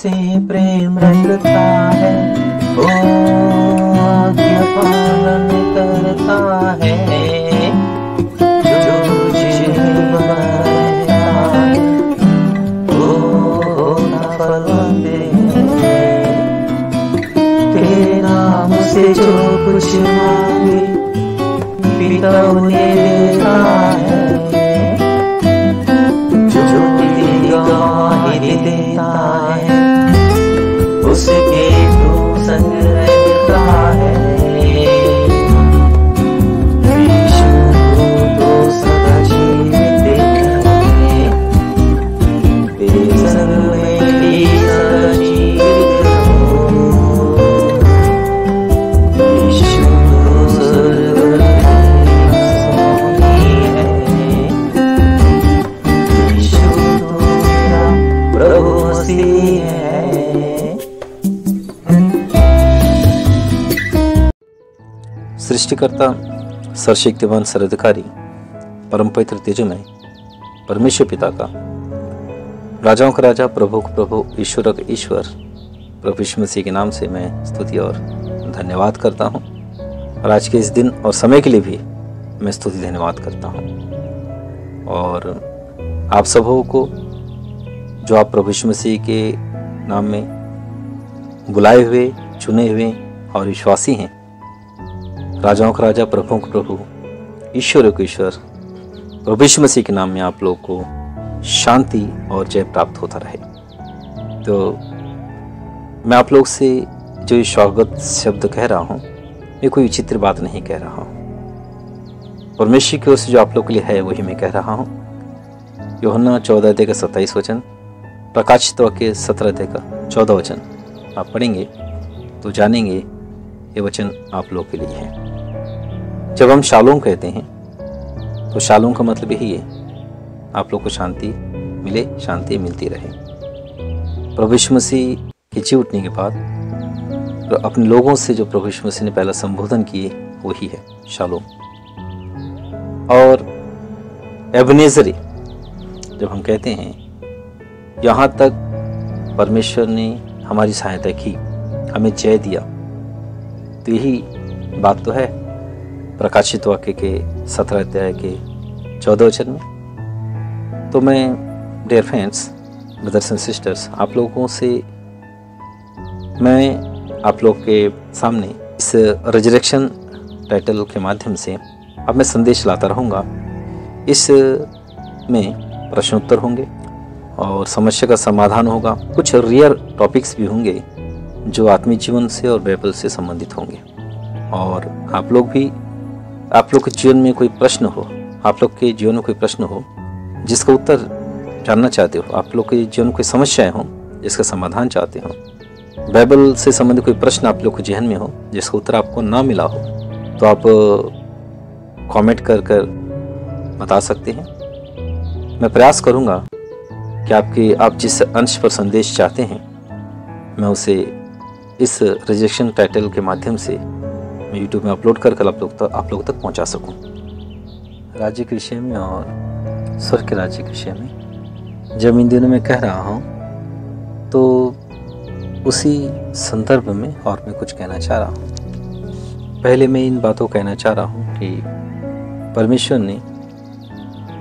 से प्रेम रखता है, ओ आज्ञा पालन करता है, जो तुझे बनाता है वो फल दे। तेरे नाम से जो कुछ मांगे पिता उन्हें देता है, जो तेरी गवाही देता है उसके तू संग रहता है। यीशु तो सदा जीवित है, तेरे संग में भी सदा जीवित हो। यीशु तो स्वर्ग में सोनी है, यीशु तो मेरा प्रभु मसीह है। सृष्टिकर्ता, सर्वशक्तिमान, सर्वाधिकारी, परम पवित्र तेजोमय परमेश्वर पिता का, राजाओं का राजा, प्रभु का प्रभु, ईश्वर का ईश्वर, प्रभु यीशु मसीह के नाम से मैं स्तुति और धन्यवाद करता हूँ। और आज के इस दिन और समय के लिए भी मैं स्तुति धन्यवाद करता हूँ। और आप सबों को जो आप प्रभु यीशु मसीह के नाम में बुलाए हुए, चुने हुए और विश्वासी हैं, राजाओं का राजा, प्रभुओं का प्रभु, ईश्वर का ईश्वर, प्रभु यीशु मसीह के नाम में आप लोग को शांति और जय प्राप्त होता रहे। तो मैं आप लोग से जो ये स्वागत शब्द कह रहा हूँ, ये कोई विचित्र बात नहीं कह रहा हूँ। परमेश्वर की ओर से जो आप लोग के लिए है वही मैं कह रहा हूँ। यूहन्ना 14 अध्याय का 27 वचन, प्रकाशित वाक्य 17 अध्याय का 14 वचन आप पढ़ेंगे तो जानेंगे ये वचन आप लोग के लिए है। जब हम शालोम कहते हैं तो शालोम का मतलब यही है, आप लोग को शांति मिले, शांति मिलती रहे। प्रभु यीशु मसीह के जी उठने के बाद तो अपने लोगों से जो प्रभु यीशु मसीह ने पहला संबोधन किए वही है शालोम। और एबनेजरी जब हम कहते हैं, यहाँ तक परमेश्वर ने हमारी सहायता की, हमें जय दिया, तो यही बात तो है प्रकाशित वाक्य के 17 अध्याय के 14 वचन में। तो मैं dear friends, brothers and sisters, आप लोगों से मैं आप लोग के सामने इस रिजरेक्शन टाइटल के माध्यम से अब मैं संदेश लाता रहूँगा। इस में प्रश्नोत्तर होंगे और समस्या का समाधान होगा। कुछ रियल टॉपिक्स भी होंगे जो आत्मिक जीवन से और बाइबल से संबंधित होंगे। और आप लोग के जीवन में कोई प्रश्न हो, आप लोग के जीवन में कोई प्रश्न हो जिसका उत्तर जानना चाहते हो, आप लोग के जीवन में कोई समस्याएं हो जिसका समाधान चाहते हो, बाइबल से संबंधित कोई प्रश्न आप लोग के जहन में हो जिसका उत्तर आपको ना मिला हो, तो आप कमेंट कर बता सकते हैं। मैं प्रयास करूंगा कि आप जिस अंश पर संदेश चाहते हैं मैं उसे इस रिजेक्शन टाइटल के माध्यम से मैं यूट्यूब में अपलोड कर आप लोग तक पहुंचा सकूं। राज्य के विषय में और स्वर्ग के राज्य के विषय में जब इन दिनों में कह रहा हूं तो उसी संदर्भ में और मैं कुछ कहना चाह रहा हूं। पहले मैं इन बातों को कहना चाह रहा हूं कि परमेश्वर ने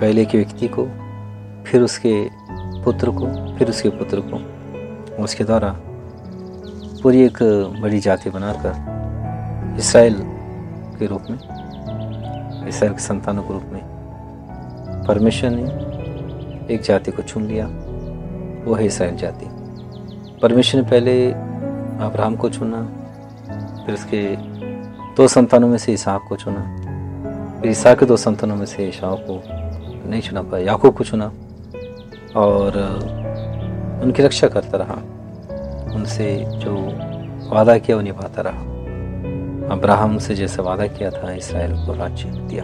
पहले के व्यक्ति को, फिर उसके पुत्र को, फिर उसके पुत्र को, उसके द्वारा पूरी एक बड़ी जाति बनाकर इस्राएल के रूप में, इस्राएल के संतानों के रूप में परमेश्वर ने एक जाति को चुन लिया, वो है इस्राएल जाति। परमेश्वर ने पहले अब्राहम को चुना, फिर उसके 2 संतानों में से इसहाक को चुना, फिर इसहाक के 2 संतानों में से एसाव को नहीं चुना पाया, याकूब को चुना और उनकी रक्षा करता रहा, उनसे जो वादा किया वो निभाता रहा। अब्राहम से जैसा वादा किया था इस्राएल को राज्य दिया,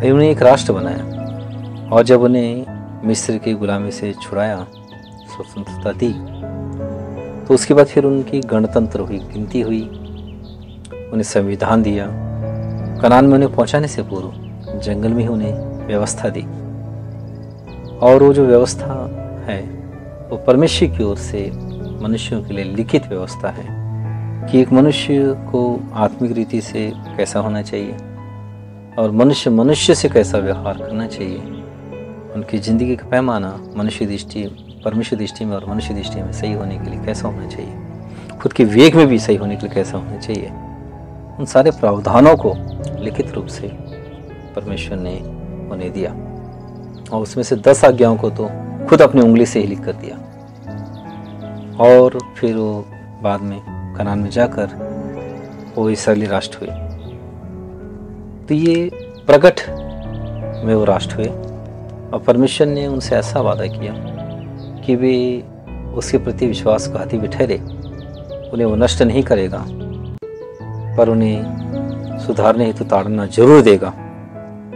उन्हें एक राष्ट्र बनाया। और जब उन्हें मिस्र की गुलामी से छुड़ाया, स्वतंत्रता दी, तो उसके बाद फिर उनकी गणतंत्र हुई, गिनती हुई, उन्हें संविधान दिया। कनान में उन्हें पहुंचाने से पूर्व जंगल में ही उन्हें व्यवस्था दी। और वो जो व्यवस्था है वो परमेश्वर की ओर से मनुष्यों के लिए लिखित व्यवस्था है कि एक मनुष्य को आत्मिक रीति से कैसा होना चाहिए और मनुष्य मनुष्य से कैसा व्यवहार करना चाहिए। उनकी ज़िंदगी का पैमाना मनुष्य दृष्टि, परमेश्वर दृष्टि में और मनुष्य दृष्टि में सही होने के लिए कैसा होना चाहिए, खुद के विवेक में भी सही होने के लिए कैसा होना चाहिए, उन सारे प्रावधानों को लिखित रूप से परमेश्वर ने उन्हें दिया। और उसमें से 10 आज्ञाओं को तो खुद अपनी उंगली से ही लिख कर दिया। और फिर वो बाद में कनान में जाकर वो इस्राएली राष्ट्र हुए। तो ये प्रकट में वो राष्ट्र हुए और परमेश्वर ने उनसे ऐसा वादा किया कि वे उसके प्रति विश्वासघाती भी ठहरे, उन्हें वो नष्ट नहीं करेगा पर उन्हें सुधारने हेतु ताड़ना जरूर देगा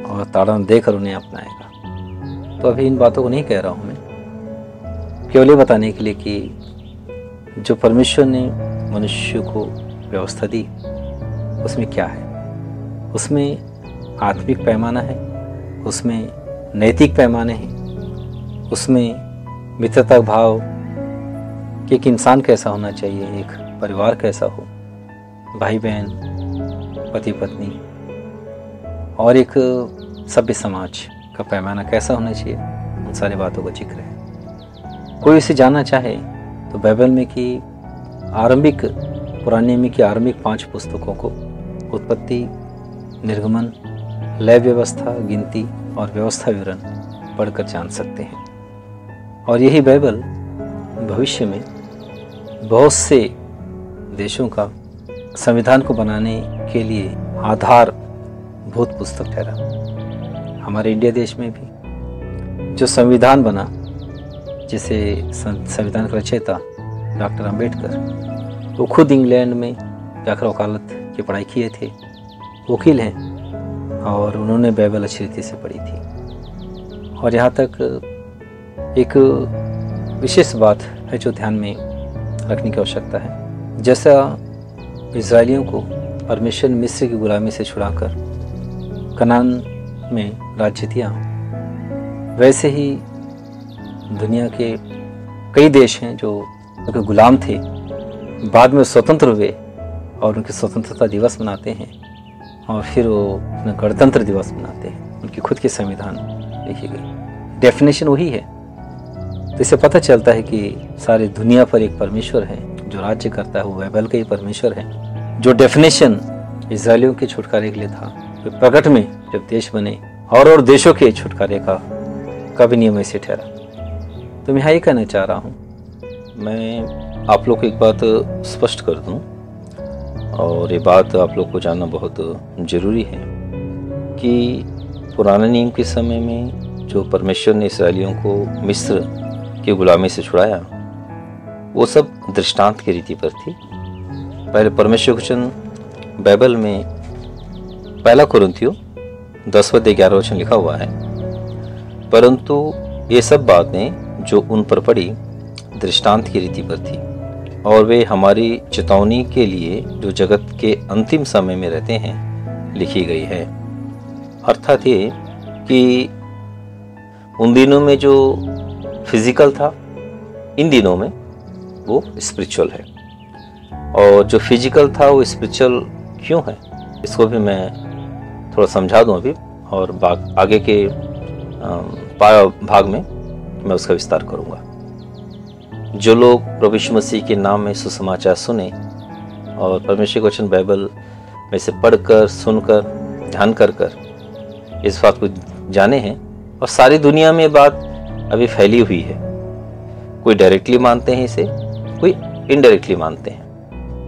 और ताड़ना देकर उन्हें अपनाएगा। तो अभी इन बातों को नहीं कह रहा हूँ मैं, केवल ये बताने के लिए कि जो परमेश्वर ने मनुष्य को व्यवस्था दी उसमें क्या है। उसमें आत्मिक पैमाना है, उसमें नैतिक पैमाने हैं, उसमें मित्रता भाव कि एक इंसान कैसा होना चाहिए, एक परिवार कैसा हो, भाई बहन, पति पत्नी, और एक सभ्य समाज का पैमाना कैसा होना चाहिए, उन सारी बातों का जिक्र है। कोई इसे जानना चाहे तो बाइबल में की आरंभिक, पुराने नियम की आरंभिक 5 पुस्तकों को, उत्पत्ति, निर्गमन, लय व्यवस्था, गिनती और व्यवस्था विवरण पढ़कर जान सकते हैं। और यही बाइबल भविष्य में बहुत से देशों का संविधान को बनाने के लिए आधारभूत पुस्तक ठहरा। हमारे इंडिया देश में भी जो संविधान बना, जिसे संविधान का रचयिता डॉक्टर अंबेडकर, वो खुद इंग्लैंड में जाकर वकालत की पढ़ाई किए थे, वकील हैं, और उन्होंने बाइबल अच्छी रीति से पढ़ी थी। और यहाँ तक एक विशेष बात है जो ध्यान में रखने की आवश्यकता है। जैसा इजरायलियों को परमेश्वर ने मिस्र की गुलामी से छुड़ाकर कनान में राज्य दिया, वैसे ही दुनिया के कई देश हैं जो उनके गुलाम थे, बाद में स्वतंत्र हुए और उनके स्वतंत्रता दिवस मनाते हैं और फिर वो अपना गणतंत्र दिवस मनाते हैं। उनकी खुद की संविधान लिखी गई, डेफिनेशन वही है। तो इससे पता चलता है कि सारी दुनिया पर एक परमेश्वर है जो राज्य करता है, वो बाइबल का ही परमेश्वर है। जो डेफिनेशन इजरायलियों के छुटकारे के लिए था, तो प्रकट में जब देश बने और देशों के छुटकारे का भी नियम ऐसे ठहरा। तो मैं यहाँ ये कहना चाह रहा हूँ, मैं आप लोग को एक बात स्पष्ट कर दूँ, और ये बात आप लोग को जानना बहुत ज़रूरी है कि पुराने नियम के समय में जो परमेश्वर ने इस्राएलियों को मिस्र की गुलामी से छुड़ाया, वो सब दृष्टांत की रीति पर थी। पहले परमेश्वर के वचन बाइबल में 1 कुरिन्थियों 10:11 लिखा हुआ है, परंतु ये सब बातें जो उन पर पड़ी दृष्टांत की रीति पर थी, और वे हमारी चेतावनी के लिए जो जगत के अंतिम समय में रहते हैं लिखी गई है। अर्थात ये कि उन दिनों में जो फिजिकल था, इन दिनों में वो स्पिरिचुअल है, और जो फिजिकल था वो स्पिरिचुअल क्यों है, इसको भी मैं थोड़ा समझा दूं अभी, और आगे के भाग में मैं उसका विस्तार करूंगा। जो लोग प्रभु यीशु मसीह के नाम में सुसमाचार सुने और परमेश्वर के वचन बाइबल में से पढ़कर, सुनकर, ध्यान कर इस बात को जाने हैं, और सारी दुनिया में बात अभी फैली हुई है। कोई डायरेक्टली मानते हैं इसे, कोई इनडायरेक्टली मानते हैं,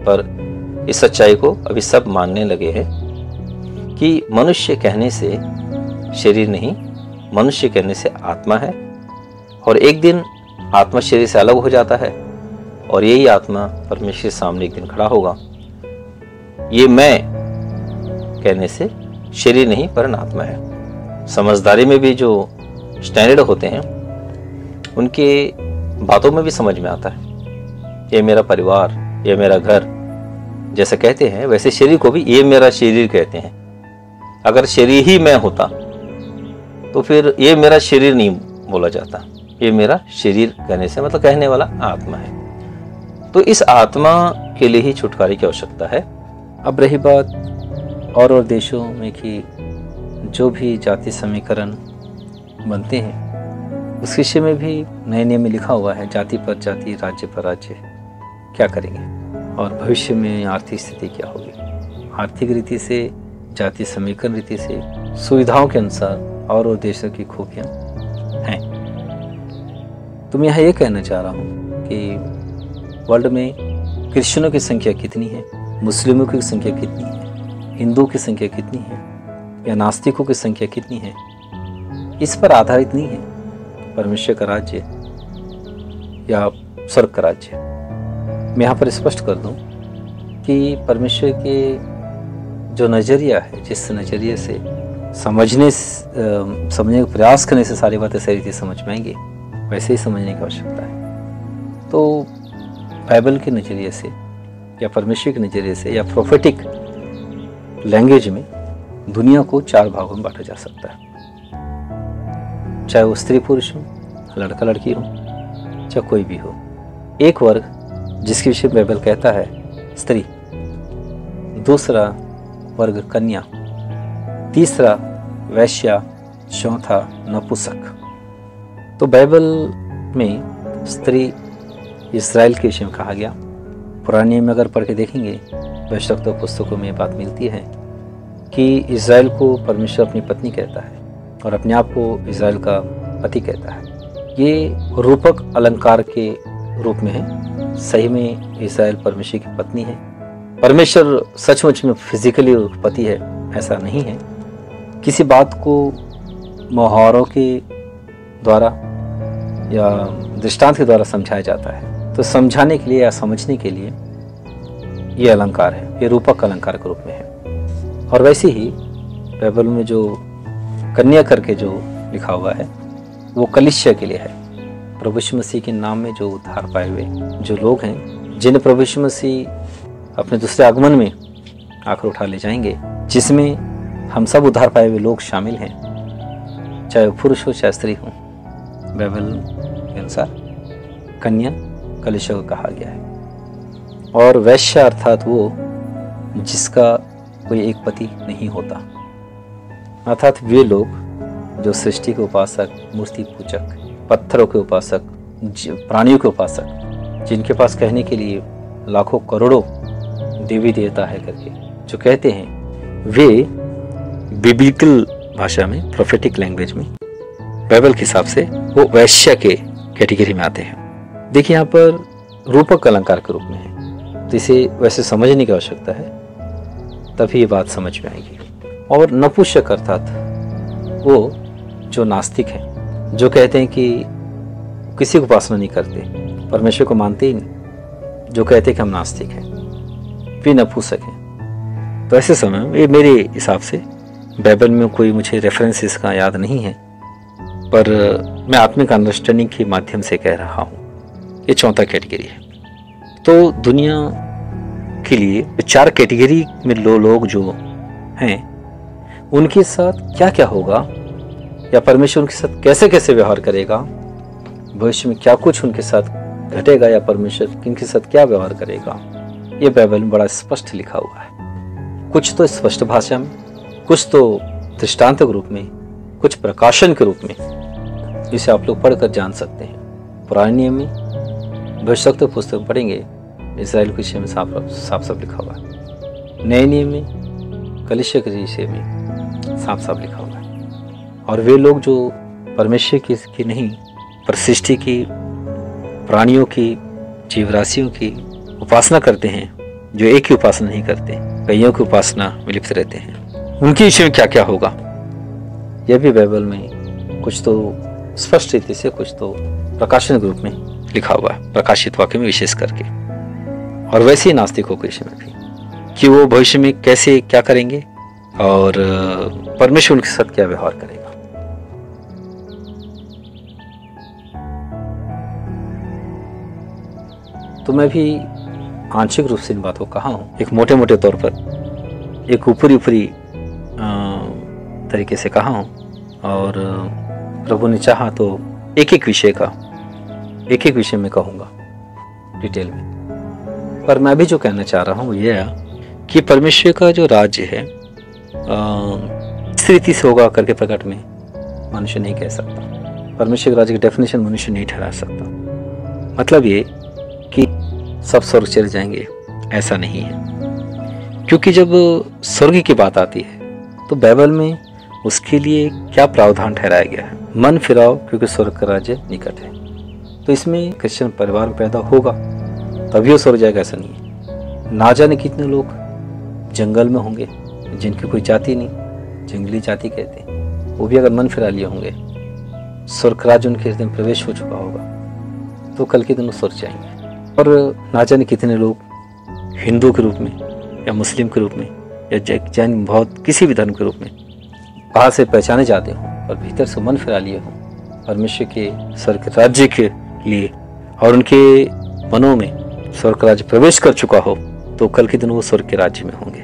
पर इस सच्चाई को अभी सब मानने लगे हैं कि मनुष्य कहने से शरीर नहीं, मनुष्य कहने से आत्मा है, और एक दिन आत्मा शरीर से अलग हो जाता है, और यही आत्मा परमेश्वर के सामने एक दिन खड़ा होगा। ये मैं कहने से शरीर नहीं पर आत्मा है। समझदारी में भी जो स्टैंडर्ड होते हैं, उनके बातों में भी समझ में आता है। ये मेरा परिवार, ये मेरा घर जैसे कहते हैं, वैसे शरीर को भी ये मेरा शरीर कहते हैं। अगर शरीर ही मैं होता तो फिर ये मेरा शरीर नहीं बोला जाता, ये मेरा शरीर कहने से मतलब कहने वाला आत्मा है। तो इस आत्मा के लिए ही छुटकारे की आवश्यकता है। अब रही बात और देशों में कि जो भी जाति समीकरण बनते हैं उस विषय में भी नए नियम में लिखा हुआ है, जाति पर जाति, राज्य पर राज्य क्या करेंगे और भविष्य में आर्थिक स्थिति क्या होगी। आर्थिक रीति से, जाति समीकरण रीति से, सुविधाओं के अनुसार और देशों की खूबियाँ हैं। तो मैं यहाँ ये कहना चाह रहा हूँ कि वर्ल्ड में क्रिश्चियनों की संख्या कितनी है, मुस्लिमों की संख्या कितनी है, हिंदुओं की संख्या कितनी है या नास्तिकों की संख्या कितनी है, इस पर आधारित नहीं है परमेश्वर का राज्य या स्वर्ग का राज्य। मैं यहाँ पर स्पष्ट कर दूं कि परमेश्वर के जो नज़रिया है, जिस नज़रिए से समझने का प्रयास करने से सारी बातें सही रीति समझ में आएंगी, वैसे ही समझने की आवश्यकता है। तो बाइबल के नज़रिए से या परमेश्वर के नज़रिए से या प्रोफेटिक लैंग्वेज में दुनिया को 4 भागों में बांटा जा सकता है, चाहे वो स्त्री पुरुष हो, लड़का लड़की हो, चाहे कोई भी हो। एक वर्ग जिसके विषय बाइबल कहता है स्त्री, दूसरा वर्ग कन्या, तीसरा वैश्या, चौथा नपुंसक। तो बाइबल में स्त्री इस्राएल के विषय में कहा गया। पुराने नियम में अगर पढ़ के देखेंगे भविष्यवक्ता पुस्तकों में बात मिलती है कि इस्राएल को परमेश्वर अपनी पत्नी कहता है और अपने आप को इस्राएल का पति कहता है। ये रूपक अलंकार के रूप में है। सही में इस्राएल परमेश्वर की पत्नी है। परमेश्वर सचमुच में फिजिकली पति है ऐसा नहीं है। किसी बात को मुहावरों के द्वारा या दृष्टांत के द्वारा समझाया जाता है, तो समझाने के लिए या समझने के लिए ये अलंकार है, ये रूपक अलंकार के रूप में है। और वैसे ही बाइबल में जो कन्या करके जो लिखा हुआ है वो कलीसिया के लिए है। प्रभु यीशु मसीह के नाम में जो उद्धार पाए हुए जो लोग हैं, जिन्हें प्रभु यीशु मसीह अपने दूसरे आगमन में आकर उठा ले जाएंगे, जिसमें हम सब उद्धार पाए हुए लोग शामिल हैं, चाहे वो पुरुष हो चाहे स्त्री हो। बाइबल के अनुसार कन्या कलीसिया को कहा गया है। और वैश्य अर्थात वो जिसका कोई एक पति नहीं होता, अर्थात वे लोग जो सृष्टि के उपासक, मूर्ति पूजक, पत्थरों के उपासक, प्राणियों के उपासक, जिनके पास कहने के लिए लाखों करोड़ों देवी देवता है करके जो कहते हैं, वे बिब्लिकल भाषा में, प्रोफेटिक लैंग्वेज में, बाइबल के हिसाब से वो वैश्य के कैटेगरी में आते हैं। देखिए यहाँ पर रूपक अलंकार के रूप में है, तो इसे वैसे समझने की आवश्यकता है, तभी ये बात समझ में आएगी। और नपुंसक अर्थात वो जो नास्तिक हैं, जो कहते हैं कि किसी को उपासना नहीं करते, परमेश्वर को मानते ही नहीं, जो कहते हैं कि हम नास्तिक हैं, वे नपुंसक हैं। तो ऐसे समय में मेरे हिसाब से बाइबल में कोई मुझे रेफरेंस इसका याद नहीं है, पर मैं आत्मिक अंडरस्टैंडिंग के माध्यम से कह रहा हूँ। ये चौथा कैटेगरी है। तो दुनिया के लिए 4 कैटेगरी में लोग जो हैं उनके साथ क्या क्या होगा, या परमेश्वर उनके साथ कैसे कैसे व्यवहार करेगा, भविष्य में क्या कुछ उनके साथ घटेगा, या परमेश्वर इनके साथ क्या व्यवहार करेगा, ये बाइबल में बड़ा स्पष्ट लिखा हुआ है। कुछ तो स्पष्ट भाषा में, कुछ तो दृष्टांत के रूप में, कुछ प्रकाशन के रूप में, जिसे आप लोग पढ़कर जान सकते हैं। पुराने नियम में भविष्यवक्ता पुस्तक पढ़ेंगे, इस्राएल के विषय में साफ साफ लिखा हुआ है। नए नियम में कलीसिया के विषय में साफ साफ लिखा हुआ है। और वे लोग जो परमेश्वर की नहीं, पर सृष्टि की, प्राणियों की, जीवराशियों की उपासना करते हैं, जो एक की उपासना नहीं करते, कईयों की उपासना में लिप्त रहते हैं, उनके विषय में क्या क्या होगा, यह भी बाइबल में कुछ तो स्पष्ट रीति से, कुछ तो प्रकाशन के रूप में लिखा हुआ है, प्रकाशित वाक्य में विशेष करके। और वैसे ही नास्तिकों के विषय में भी कि वो भविष्य में कैसे क्या करेंगे और परमेश्वर उनके साथ क्या व्यवहार करेगा। तो मैं भी आंशिक रूप से इन बातों को कहा हूँ, एक मोटे मोटे तौर पर, एक ऊपरी तरीके से कहा हूँ। और प्रभु ने चाहा तो एक एक विषय में कहूँगा डिटेल में। पर मैं अभी जो कहना चाह रहा हूँ ये है कि परमेश्वर का जो राज्य है इस रीति से होगा करके प्रकट में मनुष्य नहीं कह सकता। परमेश्वर के राज्य की डेफिनेशन मनुष्य नहीं ठहरा सकता। मतलब ये कि सब स्वर्ग चले जाएंगे, ऐसा नहीं है। क्योंकि जब स्वर्ग की बात आती है तो बाइबल में उसके लिए क्या प्रावधान ठहराया गया है? मन फिराओ क्योंकि स्वर्ग का राज्य निकट है। तो इसमें क्रिश्चियन परिवार में पैदा होगा तभी वो स्वर्ग जाएगा, ऐसा नहीं है। ना जाने कितने लोग जंगल में होंगे जिनकी कोई जाति नहीं, जंगली जाति कहते हैं, वो भी अगर मन फिरा लिए होंगे, स्वर्ग राज्य उनके हृदय में प्रवेश हो चुका होगा, तो कल के दिन वो स्वर्ग जाएंगे। और ना जाने कितने लोग हिंदू के रूप में या मुस्लिम के रूप में या जैन बौद्ध किसी भी धर्म के रूप में बाहर से पहचाने जाते हों और भीतर से मन फिरा लिए हों परमेश्वर के स्वर्ग राज्य के लिए और उनके मनों में स्वर्ग राज्य प्रवेश कर चुका हो, तो कल के दिन वो स्वर्ग के राज्य में होंगे।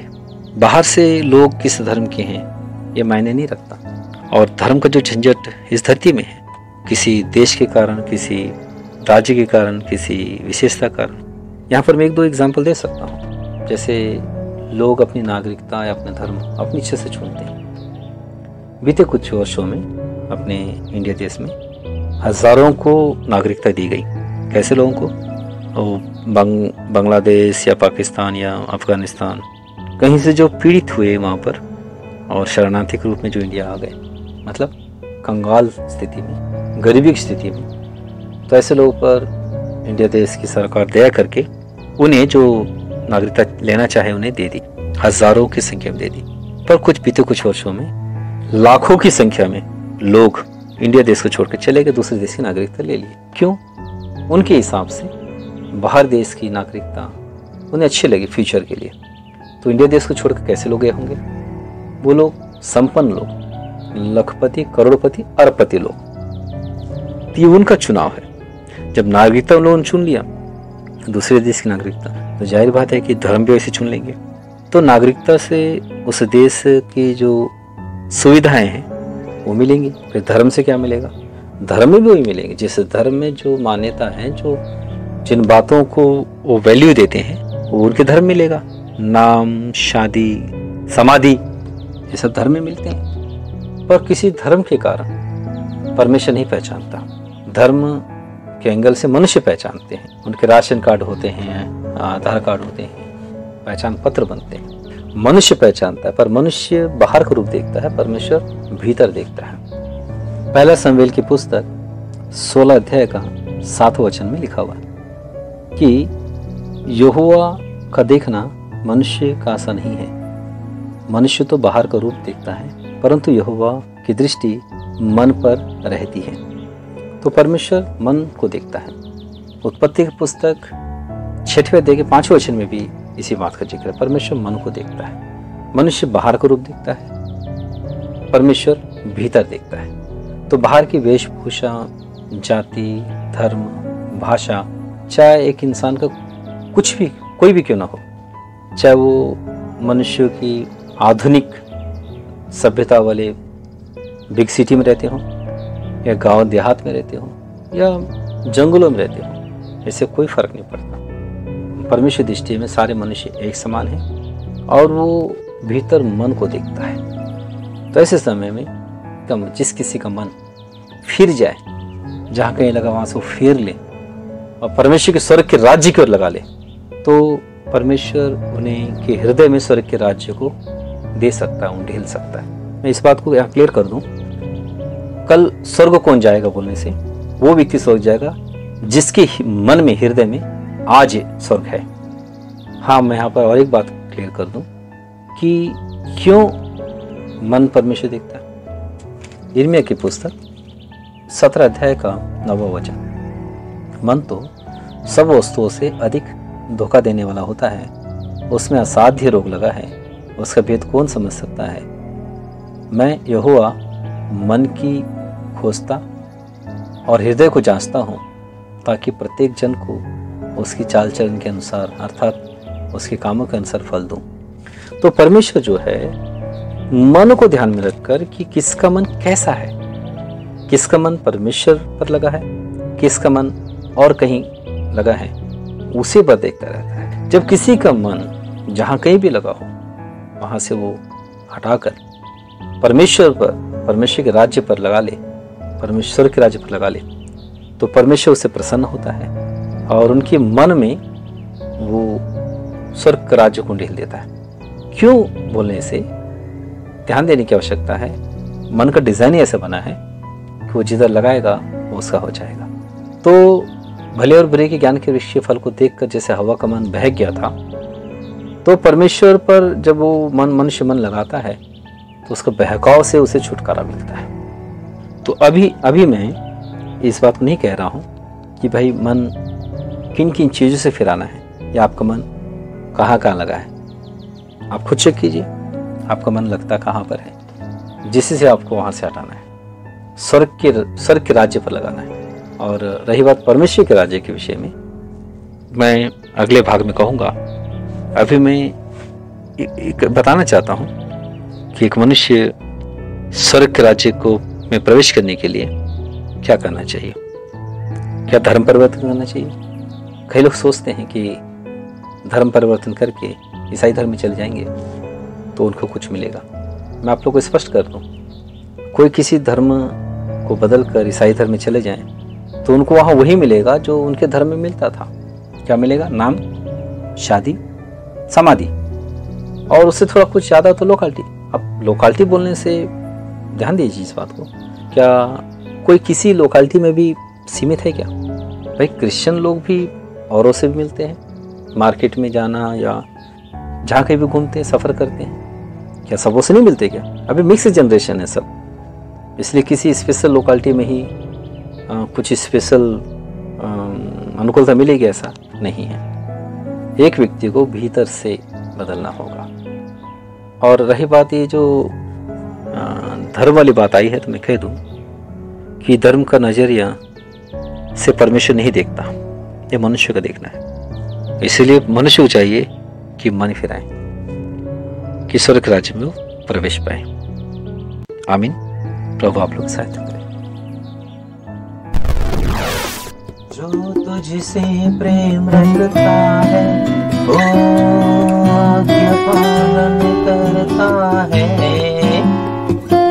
बाहर से लोग किस धर्म के हैं ये मायने नहीं रखता। और धर्म का जो झंझट इस धरती में है, किसी देश के कारण, किसी राज्य के कारण, किसी विशेषता कारण, यहाँ पर मैं 1-2 एग्जाम्पल दे सकता हूँ। जैसे लोग अपनी नागरिकता या अपना धर्म अपनी इच्छा से चुनते हैं। बीते कुछ वर्षों में अपने इंडिया देश में हजारों को नागरिकता दी गई। कैसे लोगों को? बांग्लादेश या पाकिस्तान या अफगानिस्तान कहीं से जो पीड़ित हुए वहाँ पर और शरणार्थी के रूप में जो इंडिया आ गए, मतलब कंगाल स्थिति में, गरीबी की स्थिति में, तो ऐसे लोगों पर इंडिया देश की सरकार दया करके उन्हें जो नागरिकता लेना चाहे उन्हें दे दी। हजारों की संख्या में दे दी। पर बीते कुछ वर्षों में लाखों की संख्या में लोग इंडिया देश को छोड़कर चले गए, दूसरे देश की नागरिकता ले लिए। क्यों? उनके हिसाब से बाहर देश की नागरिकता उन्हें अच्छी लगी फ्यूचर के लिए। तो इंडिया देश को छोड़कर कैसे लोग गए होंगे? वो लोग संपन्न लोग, लखपति, करोड़पति, अरबपति लोग। तो ये उनका चुनाव है। जब नागरिकता उन लोगों ने चुन लिया दूसरे देश की नागरिकता, तो जाहिर बात है कि धर्म भी वैसे चुन लेंगे। तो नागरिकता से उस देश की जो सुविधाएं हैं वो मिलेंगी। फिर धर्म से क्या मिलेगा? धर्म में भी वही मिलेंगे। जिस धर्म में जो मान्यता है, जो जिन बातों को वो वैल्यू देते हैं, वो उनके धर्म मिलेगा। नाम, शादी, समाधि, ये सब धर्म में मिलते हैं। पर किसी धर्म के कारण परमेश्वर नहीं पहचानता। धर्म के एंगल से मनुष्य पहचानते हैं। उनके राशन कार्ड होते हैं, आधार कार्ड होते हैं, पहचान पत्र बनते हैं। मनुष्य पहचानता है, पर मनुष्य बाहर का रूप देखता है, परमेश्वर भीतर देखता है। पहला शमूएल की पुस्तक 16 अध्याय का 7वां वचन में लिखा हुआ है कि यहोवा का देखना मनुष्य का आशा नहीं है। मनुष्य तो बाहर का रूप देखता है, परंतु यहोवा की दृष्टि मन पर रहती है। तो परमेश्वर मन को देखता है। उत्पत्ति की पुस्तक 6वें अध्याय के 5वें वचन में भी इसी बात का जिक्र है। परमेश्वर मन को देखता है। मनुष्य बाहर का रूप देखता है, परमेश्वर भीतर देखता है। तो बाहर की वेशभूषा, जाति, धर्म, भाषा, चाहे एक इंसान का कुछ भी, कोई भी क्यों ना हो, चाहे वो मनुष्य की आधुनिक सभ्यता वाले बिग सिटी में रहते हों या गांव देहात में रहते हों या जंगलों में रहते हों, इससे कोई फर्क नहीं पड़ता। परमेश्वर दृष्टि में सारे मनुष्य एक समान हैं और वो भीतर मन को देखता है। तो ऐसे समय में जिस किसी का मन फिर जाए, जहाँ कहीं लगा वहाँ से वो फेर ले और परमेश्वर के स्वर्ग के राज्य की ओर लगा ले, तो परमेश्वर उन्हें के हृदय में स्वर्ग के राज्य को दे सकता है, ढेल सकता है। मैं इस बात को यहाँ क्लियर कर दूं, कल स्वर्ग कौन जाएगा बोलने से, वो व्यक्ति स्वर्ग जाएगा जिसके मन में, हृदय में आज स्वर्ग है। हाँ, मैं यहाँ पर और एक बात क्लियर कर दूं कि क्यों मन परमेश्वर देखता है। यिर्मयाह की पुस्तक 17 अध्याय का 9वां वचन, मन तो सब वस्तुओं से अधिक धोखा देने वाला होता है, उसमें असाध्य रोग लगा है, उसका भेद कौन समझ सकता है। मैं यहोवा मन की खोजता और हृदय को जांचता हूँ, ताकि प्रत्येक जन को उसकी चाल चलन के अनुसार, अर्थात उसके कामों के अनुसार फल दूं। तो परमेश्वर जो है मन को ध्यान में रखकर कि किसका मन कैसा है, किसका मन परमेश्वर पर लगा है, किसका मन और कहीं लगा है, उसी पर देखता रहता है। जब किसी का मन जहाँ कहीं भी लगा हो वहाँ से वो हटाकर परमेश्वर पर, परमेश्वर के राज्य पर लगा ले, परमेश्वर के राज्य पर लगा ले, तो परमेश्वर उससे प्रसन्न होता है और उनके मन में वो स्वर्ग का राज्य को ढेल देता है। क्यों बोलने से ध्यान देने की आवश्यकता है। मन का डिजाइन ही ऐसा बना है कि वो जिधर लगाएगा वो उसका हो जाएगा। तो भले और बुरे के ज्ञान के वृक्ष फल को देखकर जैसे हवा का मन बहक गया था, तो परमेश्वर पर जब वो मनुष्य मन लगाता है तो उसका बहकाव से उसे छुटकारा मिलता है। तो अभी मैं इस बात को नहीं कह रहा हूँ कि भाई मन किन किन चीज़ों से फिराना है या आपका मन कहाँ कहाँ लगा है। आप खुद चेक कीजिए आपका मन लगता कहाँ पर है, जिससे आपको वहाँ से हटाना है, स्वर्ग के राज्य पर लगाना है। और रही बात परमेश्वर के राज्य के विषय में, मैं अगले भाग में कहूँगा। अभी मैं एक बताना चाहता हूँ कि एक मनुष्य स्वर्ग के राज्य को में प्रवेश करने के लिए क्या करना चाहिए, क्या धर्म परिवर्तन करना चाहिए। कई लोग सोचते हैं कि धर्म परिवर्तन करके ईसाई धर्म में चले जाएंगे तो उनको कुछ मिलेगा। मैं आप लोगों को स्पष्ट कर दूं, कोई किसी धर्म को बदल कर ईसाई धर्म में चले जाएं तो उनको वहाँ वही मिलेगा जो उनके धर्म में मिलता था। क्या मिलेगा? नाम, शादी, समाधि और उससे थोड़ा कुछ ज़्यादा तो लोकालिटी। अब लोकालिटी बोलने से ध्यान दीजिए इस बात को, क्या कोई किसी लोकालिटी में भी सीमित है क्या? भाई क्रिश्चियन लोग भी औरों से भी मिलते हैं, मार्केट में जाना या जहाँ कहीं भी घूमते हैं, सफ़र करते हैं, क्या सबों से नहीं मिलते क्या? अभी मिक्स जनरेशन है सब, इसलिए किसी स्पेशल लोकालिटी में ही कुछ स्पेशल अनुकूलता मिलेगी ऐसा नहीं है। एक व्यक्ति को भीतर से बदलना होगा। और रही बात ये जो धर्म वाली बात आई है, तो मैं कह दूं कि धर्म का नजरिया से परमेश्वर नहीं देखता, ये मनुष्य का देखना है। इसलिए मनुष्य को चाहिए कि मन फिराए कि स्वर्ग राज्य में वो प्रवेश पाए। आमीन। प्रभु आप लोग सहायता करें। जो तुझसे प्रेम रखता है वो आज्ञा पालन करता है,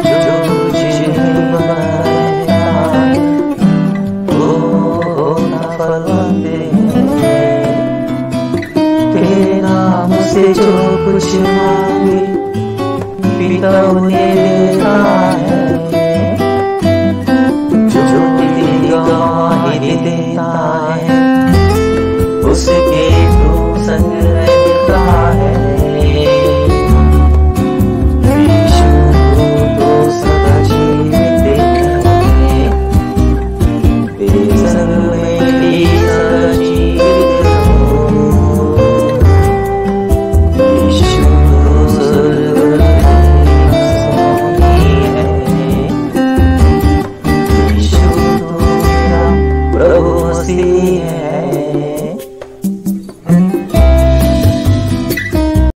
जो तुझे बनाता है वो फलवंत है। तेरे नाम से जो कुछ मांगे पिता उन्हें देता है,